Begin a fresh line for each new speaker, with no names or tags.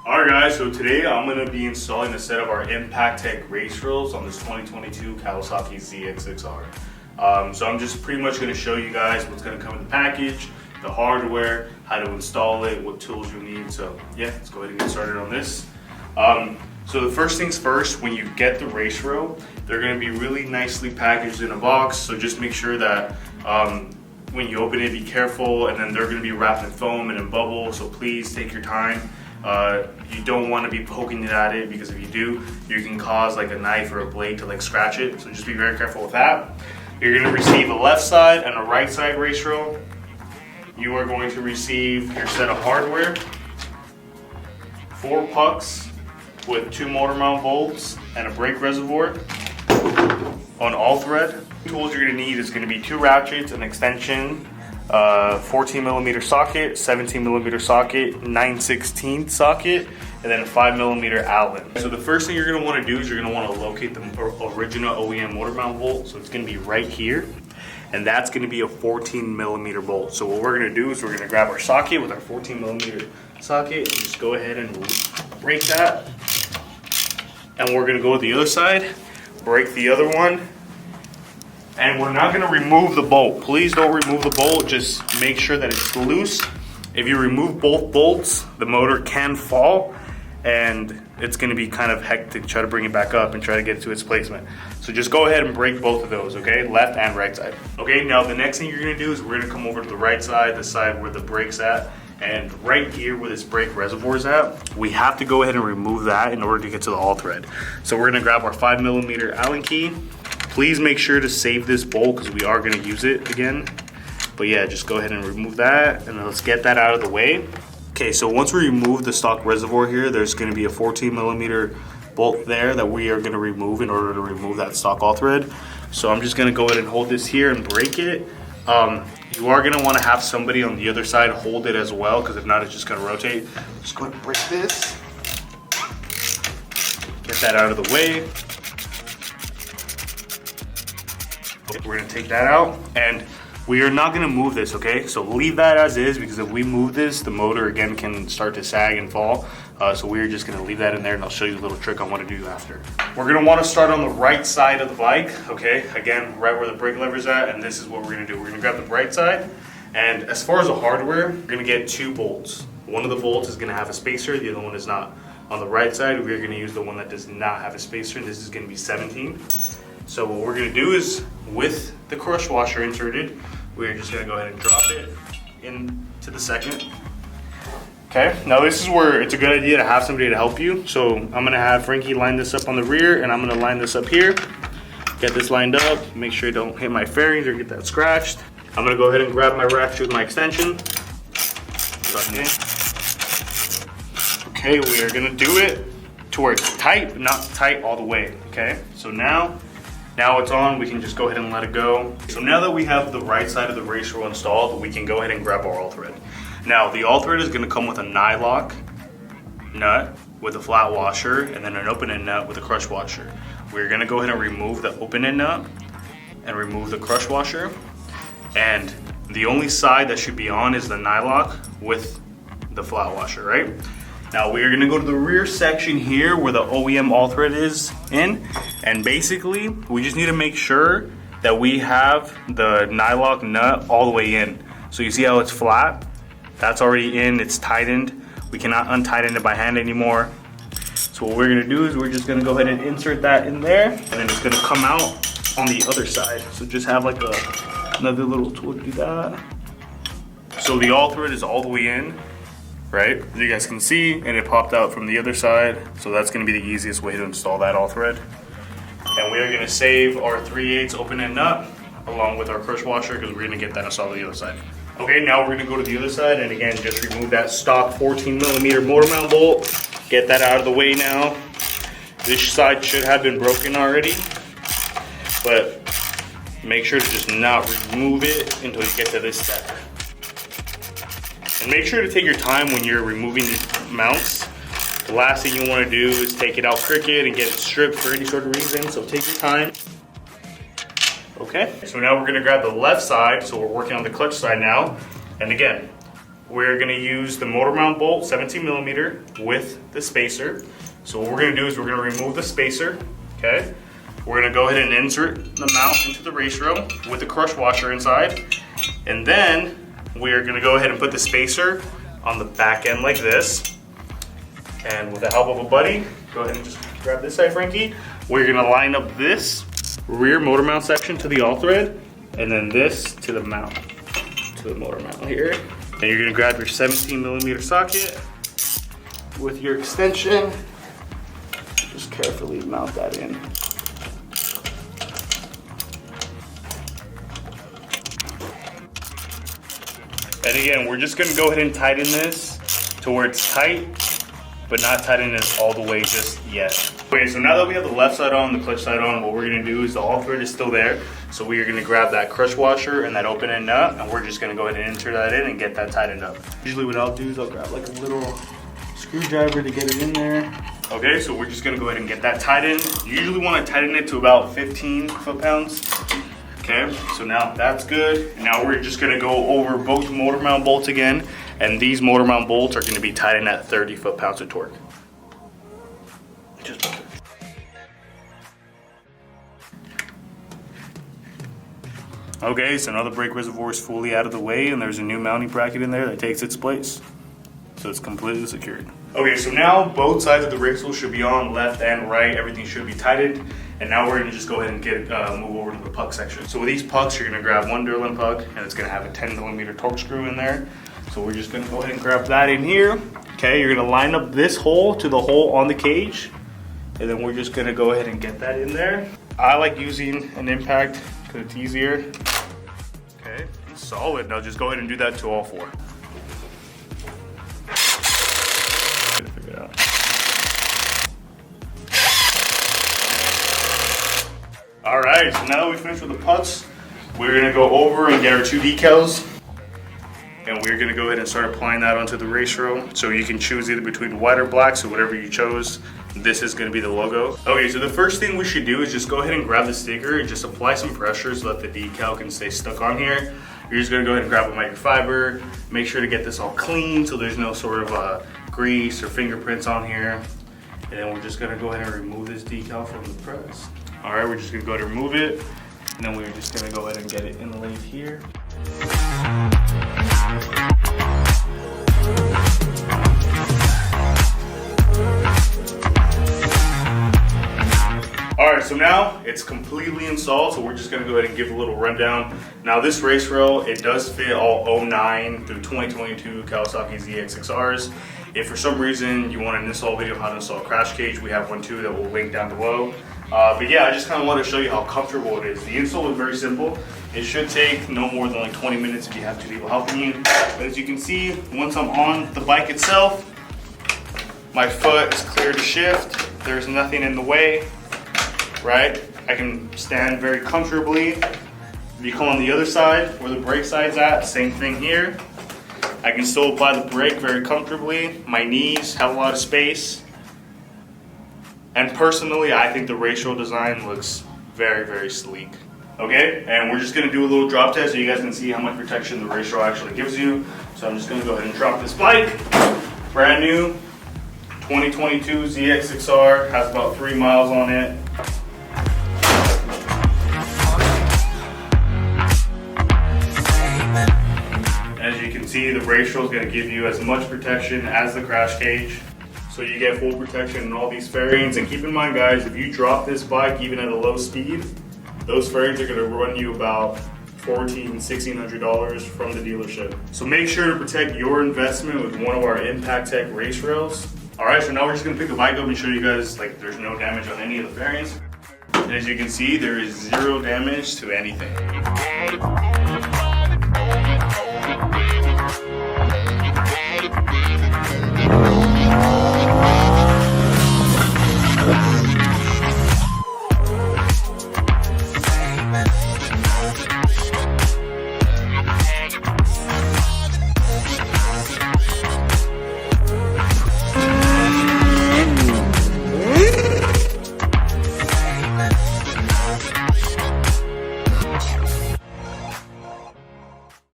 Alright guys, so today I'm going to be installing a set of our Impaktech Race Rails on this 2022 Kawasaki ZX6R. So I'm just pretty much going to show you guys what's going to come in the package, the hardware, how to install it, what tools you need. So yeah, let's go ahead and get started on this. So the first things first, when you get the race rail, they're going to be really nicely packaged in a box. So just make sure that when you open it, be careful, and then they're going to be wrapped in foam and in bubble. So please take your time. You don't want to be poking it at it, because if you do, you can cause like a knife or a blade to like scratch it. So just be very careful with that. You're going to receive a left side and a right side race rail. You are going to receive your set of hardware, 4 pucks with 2 motor mount bolts and a brake reservoir on all thread. Tools you're going to need is going to be 2 ratchets, an extension, 14mm socket, 17mm socket, 9/16 socket, and then a 5mm Allen. So the first thing you're going to want to do is you're going to want to locate the original OEM motor mount bolt. So it's going to be right here, and that's going to be a 14mm bolt. So what we're going to do is we're going to grab our socket with our 14mm socket and just go ahead and break that. And we're going to go with the other side, break the other one. And we're not going to remove the bolt. Please don't remove the bolt. Just make sure that it's loose. If you remove both bolts, the motor can fall, and it's going to be kind of hectic to try to bring it back up and try to get it to its placement. So just go ahead and break both of those, okay? Left and right side. Okay, now the next thing you're going to do is we're going to come over to the right side, the side where the brake's at. And right here where this brake reservoir is at, we have to go ahead and remove that in order to get to the all thread. So we're going to grab our 5mm Allen key. Please make sure to save this bolt because we are going to use it again. But yeah, just go ahead and remove that, and let's get that out of the way. Okay, so once we remove the stock reservoir here, there's going to be a 14mm bolt there that we are going to remove in order to remove that stock all thread. So I'm just going to go ahead and hold this here and break it. You are going to want to have somebody on the other side hold it as well, because if not, it's just going to rotate. Just go ahead and break this. Get that out of the way. We're going to take that out, and we are not going to move this, okay? So leave that as is, because if we move this, the motor again can start to sag and fall. So we're just going to leave that in there, and I'll show you a little trick on what to do after. We're going to want to start on the right side of the bike, okay? Again, right where the brake lever is at, and this is what we're going to do. We're going to grab the right side, and as far as the hardware, we're going to get 2 bolts. One of the bolts is going to have a spacer, the other one is not. On the right side, we're going to use the one that does not have a spacer, and this is going to be 17. So what we're going to do is, with the crush washer inserted, we're just going to go ahead and drop it into the second. Okay, now this is where it's a good idea to have somebody to help you. So I'm going to have Frankie line this up on the rear, and I'm going to line this up here. Get this lined up, make sure I don't hit my fairings or get that scratched. I'm going to go ahead and grab my ratchet with my extension. Okay, we are going to do it to where it's tight, but not tight all the way. Okay, so now it's on, we can just go ahead and let it go. So now that we have the right side of the race rail installed, we can go ahead and grab our all thread. Now the all thread is going to come with a nylock nut with a flat washer, and then an open end nut with a crush washer. We're going to go ahead and remove the open end nut and remove the crush washer. And the only side that should be on is the nylock with the flat washer, right? Now we are going to go to the rear section here where the OEM all thread is in, and basically we just need to make sure that we have the nylock nut all the way in. So you see how it's flat? That's already in, it's tightened. We cannot untighten it by hand anymore. So what we're going to do is we're just going to go ahead and insert that in there, and then it's going to come out on the other side. So just have like another little tool to do that. So the all thread is all the way in, right? As you guys can see, and it popped out from the other side. So that's going to be the easiest way to install that all thread. And we are going to save our 3/8 open end nut along with our crush washer, because we're going to get that installed on the other side. Okay, now we're going to go to the other side, and again, just remove that stock 14mm motor mount bolt. Get that out of the way now. This side should have been broken already, but make sure to just not remove it until you get to this step. And make sure to take your time when you're removing these mounts. The last thing you want to do is take it out crooked and get it stripped for any sort of reason, so take your time. Okay, so now we're going to grab the left side, so we're working on the clutch side now. And again, we're gonna use the motor mount bolt, 17mm, with the spacer. So what we're gonna do is we're gonna remove the spacer, okay? We're gonna go ahead and insert the mount into the race rail with the crush washer inside. And then we're gonna go ahead and put the spacer on the back end like this. And with the help of a buddy, go ahead and just grab this side, Frankie. We're gonna line up this rear motor mount section to the all thread, and then this to the mount, to the motor mount here. And you're gonna grab your 17mm socket with your extension. Just carefully mount that in. And again, we're just gonna go ahead and tighten this to where it's tight, but not tighten this all the way just yet. Okay, so now that we have the left side on, the clutch side on, what we're gonna do is the all thread is still there. So we are gonna grab that crush washer and that open end nut, and we're just gonna go ahead and insert that in and get that tightened up. Usually what I'll do is I'll grab like a little screwdriver to get it in there. Okay, so we're just gonna go ahead and get that tightened. You usually wanna tighten it to about 15 foot-pounds. Okay, so now that's good. Now we're just gonna go over both motor mount bolts again, and these motor mount bolts are gonna be tightened at 30 foot-pounds of torque. Okay, so now the brake reservoir is fully out of the way, and there's a new mounting bracket in there that takes its place. So it's completely secured. Okay, so now both sides of the race wheel should be on, left and right. Everything should be tightened. And now we're gonna just go ahead and move over to the puck section. So with these pucks, you're gonna grab one Durlin puck, and it's gonna have a 10mm torque screw in there. So we're just gonna go ahead and grab that in here. Okay, you're gonna line up this hole to the hole on the cage, and then we're just gonna go ahead and get that in there. I like using an impact because it's easier. Okay, solid. Now just go ahead and do that to all four. Figure it out. All right, so now that we finished with the pucks, we're gonna go over and get our two decals. And we're gonna go ahead and start applying that onto the race rail. So you can choose either between white or black, so whatever you chose, this is gonna be the logo. Okay, so the first thing we should do is just go ahead and grab the sticker and just apply some pressure so that the decal can stay stuck on here. You're just gonna go ahead and grab a microfiber, make sure to get this all clean so there's no sort of grease or fingerprints on here. And then we're just gonna go ahead and remove this decal from the press. All right, we're just gonna go ahead and remove it. And then we're just gonna go ahead and get it inlaid here. All right, so now it's completely installed, so we're just gonna go ahead and give a little rundown. Now this race rail, it does fit all 09 through 2022 Kawasaki ZX6R's. If for some reason you want an install video on how to install a crash cage, we have one too that we'll link down below. But yeah, I just kind of want to show you how comfortable it is. The install is very simple. It should take no more than like 20 minutes if you have two people helping you. But as you can see, once I'm on the bike itself, my foot is clear to shift. There's nothing in the way, right? I can stand very comfortably. If you come on the other side, where the brake side's at, same thing here. I can still apply the brake very comfortably. My knees have a lot of space. And personally, I think the race rail design looks very, very sleek. Okay, and we're just gonna do a little drop test so you guys can see how much protection the race rail actually gives you. So I'm just gonna go ahead and drop this bike. Brand new, 2022 ZX6R, has about 3 miles on it. As you can see, the race rail is gonna give you as much protection as the crash cage. So you get full protection in all these fairings. And keep in mind, guys, if you drop this bike even at a low speed, those fairings are gonna run you about $1,400, $1,600 from the dealership. So make sure to protect your investment with one of our Impaktech Race Rails. All right, so now we're just gonna pick the bike up and show you guys like there's no damage on any of the fairings. And as you can see, there is 0 damage to anything.